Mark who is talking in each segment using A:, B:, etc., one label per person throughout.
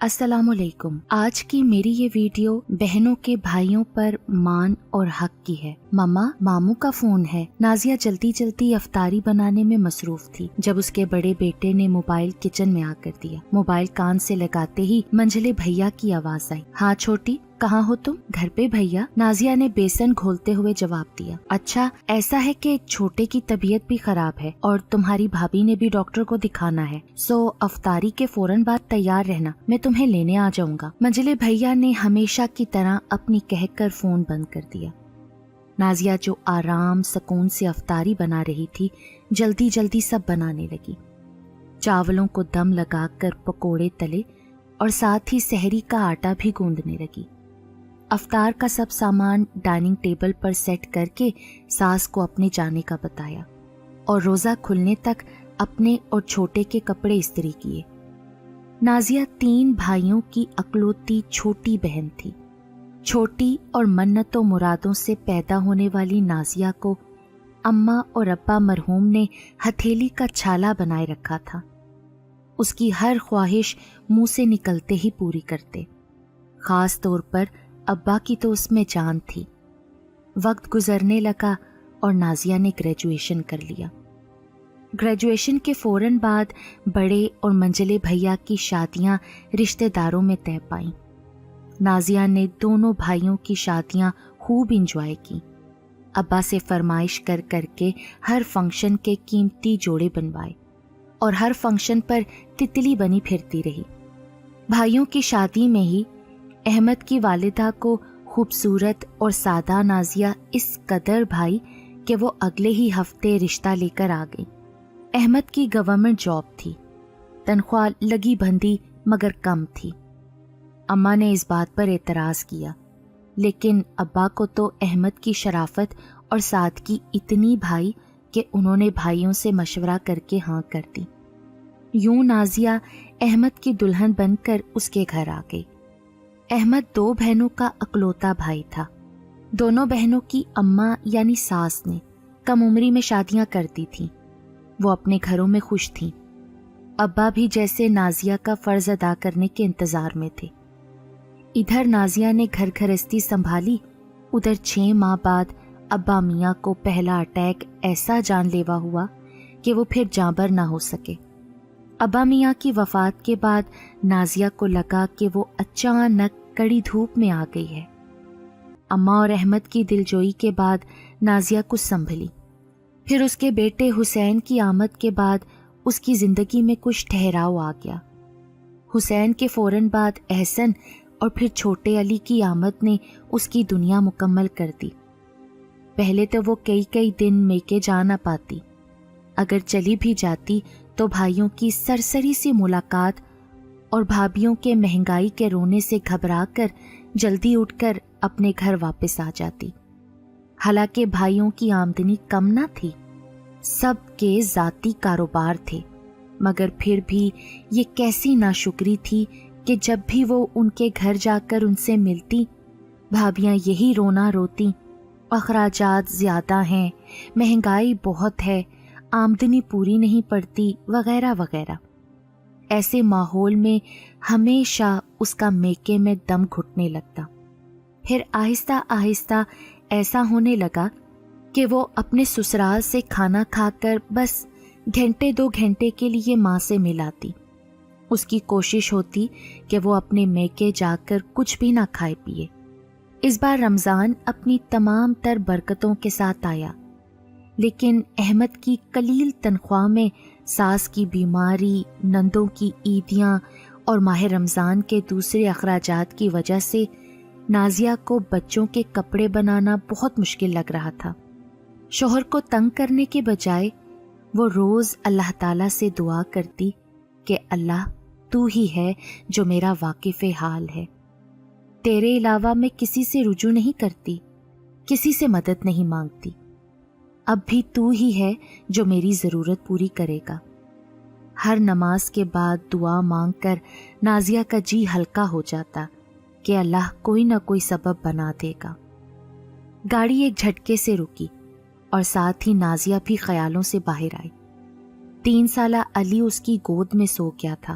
A: السلام علیکم۔ آج کی میری یہ ویڈیو بہنوں کے بھائیوں پر مان اور حق کی ہے۔ ماما، ماموں کا فون ہے۔ نازیہ جلدی جلدی افطاری بنانے میں مصروف تھی جب اس کے بڑے بیٹے نے موبائل کچن میں آ کر دیا۔ موبائل کان سے لگاتے ہی منجلے بھیا کی آواز آئی۔ ہاں چھوٹی، کہاں ہو تم؟ گھر پہ بھیا، نازیہ نے بیسن گھولتے ہوئے جواب دیا۔ اچھا، ایسا ہے کہ چھوٹے کی طبیعت بھی خراب ہے اور تمہاری بھابھی نے بھی ڈاکٹر کو دکھانا ہے، سو افطاری کے فوراً بعد تیار رہنا، میں تمہیں لینے آ جاؤں گا۔ منجلے بھیا نے ہمیشہ کی طرح اپنی کہہ کر فون بند کر دیا۔ نازیہ جو آرام سکون سے افطاری بنا رہی تھی، جلدی جلدی سب بنانے لگی۔ چاولوں کو دم لگا کر پکوڑے تلے اور ساتھ ہی سحری کا آٹا بھی گوندنے لگی۔ افطار کا سب سامان ڈائننگ ٹیبل پر سیٹ کر کے ساس کو اپنے جانے کا بتایا اور روزہ کھلنے تک اپنے اور چھوٹے کے کپڑے استری کیے۔ نازیہ 3 بھائیوں کی اکلوتی چھوٹی بہن تھی۔ چھوٹی اور منتوں مرادوں سے پیدا ہونے والی نازیہ کو اماں اور ابا مرحوم نے ہتھیلی کا چھالا بنائے رکھا تھا۔ اس کی ہر خواہش منہ سے نکلتے ہی پوری کرتے۔ خاص طور پر ابا کی تو اس میں جان تھی۔ وقت گزرنے لگا اور نازیہ نے گریجویشن کر لیا۔ گریجویشن کے فوراً بعد بڑے اور منجلے بھیا کی شادیاں رشتہ داروں میں طے پائیں۔ نازیہ نے دونوں بھائیوں کی شادیاں خوب انجوائے کی۔ ابا سے فرمائش کر کر کے ہر فنکشن کے قیمتی جوڑے بنوائے اور ہر فنکشن پر تتلی بنی پھرتی رہی۔ بھائیوں کی شادی میں ہی احمد کی والدہ کو خوبصورت اور سادہ نازیہ اس قدر بھائی کہ وہ اگلے ہی ہفتے رشتہ لے کر آ گئی۔ احمد کی گورنمنٹ جاب تھی، تنخواہ لگی بندھی مگر کم تھی۔ اماں نے اس بات پر اعتراض کیا، لیکن ابا کو تو احمد کی شرافت اور سادگی اتنی بھائی کہ انہوں نے بھائیوں سے مشورہ کر کے ہاں کر دی۔ یوں نازیہ احمد کی دلہن بن کر اس کے گھر آ گئی۔ احمد 2 بہنوں کا اکلوتا بھائی تھا۔ دونوں بہنوں کی اماں یعنی ساس نے کم عمری میں شادیاں کر دی تھیں۔ وہ اپنے گھروں میں خوش تھیں۔ ابا بھی جیسے نازیہ کا فرض ادا کرنے کے انتظار میں تھے۔ ادھر نازیہ نے گھر گھرستی سنبھالی، ادھر 6 ماہ بعد ابا میاں کو پہلا اٹیک ایسا جان لیوا ہوا کہ وہ پھر جانبر نہ ہو سکے۔ ابا میاں کی وفات کے بعد نازیہ کو لگا کہ وہ اچانک کڑی دھوپ میں آ گئی ہے۔ اماں اور احمد کی دلجوئی کے بعد نازیہ کچھ سنبھلی۔ پھر اس کے بیٹے حسین کی آمد کے بعد اس کی زندگی میں کچھ ٹھہراؤ آ گیا۔ حسین کے فوراً بعد احسن اور پھر چھوٹے علی کی آمد نے اس کی دنیا مکمل کر دی۔ پہلے تو وہ کئی دن میکے جا نہ پاتی۔ اگر چلی بھی جاتی تو بھائیوں کی سرسری سی ملاقات اور بھابھیوں کے مہنگائی کے رونے سے گھبرا کر جلدی اٹھ کر اپنے گھر واپس آ جاتی۔ حالانکہ بھائیوں کی آمدنی کم نہ تھی، سب کے ذاتی کاروبار تھے، مگر پھر بھی یہ کیسی ناشکری تھی کہ جب بھی وہ ان کے گھر جا کر ان سے ملتی، بھابھیاں یہی رونا روتی، اخراجات زیادہ ہیں، مہنگائی بہت ہے، آمدنی پوری نہیں پڑتی، وغیرہ وغیرہ۔ ایسے ماحول میں ہمیشہ اس کا میکے میں دم گھٹنے لگتا۔ پھر آہستہ آہستہ ایسا ہونے لگا کہ وہ اپنے سسرال سے کھانا کھا کر بس 1-2 گھنٹے کے لیے ماں سے مل آتی۔ اس کی کوشش ہوتی کہ وہ اپنے میکے جا کر کچھ بھی نہ کھائے پیے۔ اس بار رمضان اپنی تمام تر برکتوں کے ساتھ آیا، لیکن احمد کی قلیل تنخواہ میں ساس کی بیماری، نندوں کی عیدیاں اور ماہ رمضان کے دوسرے اخراجات کی وجہ سے نازیہ کو بچوں کے کپڑے بنانا بہت مشکل لگ رہا تھا۔ شوہر کو تنگ کرنے کے بجائے وہ روز اللہ تعالیٰ سے دعا کرتی کہ اللہ تو ہی ہے جو میرا واقف حال ہے، تیرے علاوہ میں کسی سے رجوع نہیں کرتی، کسی سے مدد نہیں مانگتی، اب بھی تو ہی ہے جو میری ضرورت پوری کرے گا۔ ہر نماز کے بعد دعا مانگ کر نازیہ کا جی ہلکا ہو جاتا کہ اللہ کوئی نہ کوئی سبب بنا دے گا۔ گاڑی ایک جھٹکے سے رکی اور ساتھ ہی نازیہ بھی خیالوں سے باہر آئی۔ 3 سالہ علی اس کی گود میں سو گیا تھا۔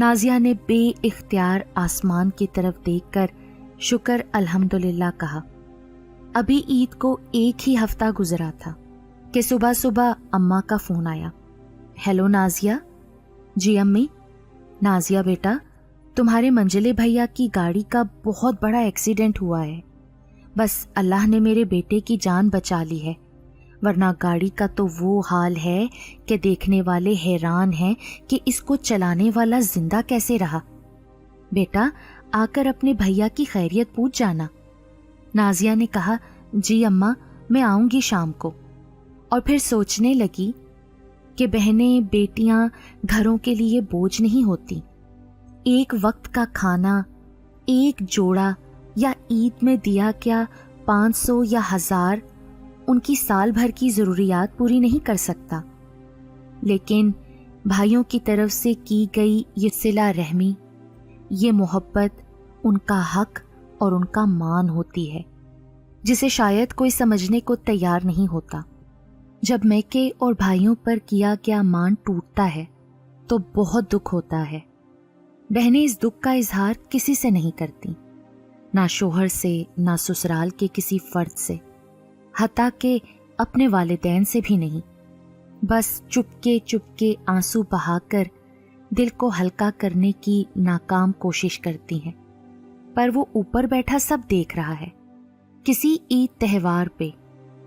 A: نازیہ نے بے اختیار آسمان کی طرف دیکھ کر شکر الحمدللہ کہا۔ ابھی عید کو ایک ہی ہفتہ گزرا تھا کہ صبح صبح اماں کا فون آیا۔ ہیلو نازیہ۔ جی امی۔ نازیہ بیٹا، تمہارے منجلے بھیا کی گاڑی کا بہت بڑا ایکسیڈنٹ ہوا ہے، بس اللہ نے میرے بیٹے کی جان بچا لی ہے، ورنہ گاڑی کا تو وہ حال ہے کہ دیکھنے والے حیران ہیں کہ اس کو چلانے والا زندہ کیسے رہا۔ بیٹا آ کر اپنے بھیا کی خیریت پوچھ جانا۔ نازیہ نے کہا، جی اماں میں آؤں گی شام کو، اور پھر سوچنے لگی کہ بہنیں بیٹیاں گھروں کے لیے بوجھ نہیں ہوتی۔ ایک وقت کا کھانا، ایک جوڑا یا عید میں دیا کیا 500 یا 1000 ان کی سال بھر کی ضروریات پوری نہیں کر سکتا، لیکن بھائیوں کی طرف سے کی گئی یہ صلہ رحمی، یہ محبت ان کا حق اور ان کا مان ہوتی ہے، جسے شاید کوئی سمجھنے کو تیار نہیں ہوتا۔ جب میکے اور بھائیوں پر کیا گیا مان ٹوٹتا ہے تو بہت دکھ ہوتا ہے۔ بہنیں اس دکھ کا اظہار کسی سے نہیں کرتی، نہ شوہر سے، نہ سسرال کے کسی فرد سے، حتیٰ کہ اپنے والدین سے بھی نہیں۔ بس چپکے چپکے آنسو بہا کر دل کو ہلکا کرنے کی ناکام کوشش کرتی ہیں، پر وہ اوپر بیٹھا سب دیکھ رہا ہے۔ کسی عید تہوار پہ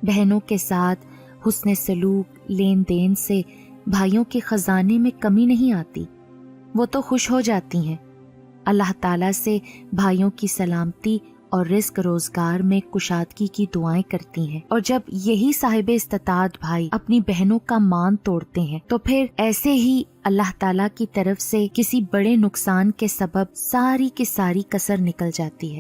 A: بہنوں کے ساتھ حسن سلوک، لین دین سے بھائیوں کے خزانے میں کمی نہیں آتی، وہ تو خوش ہو جاتی ہیں، اللہ تعالیٰ سے بھائیوں کی سلامتی اور رزق روزگار میں کشادگی کی دعائیں کرتی ہیں، اور جب یہی صاحب استطاعت بھائی اپنی بہنوں کا مان توڑتے ہیں تو پھر ایسے ہی اللہ تعالیٰ کی طرف سے کسی بڑے نقصان کے سبب ساری کی ساری کسر نکل جاتی ہے۔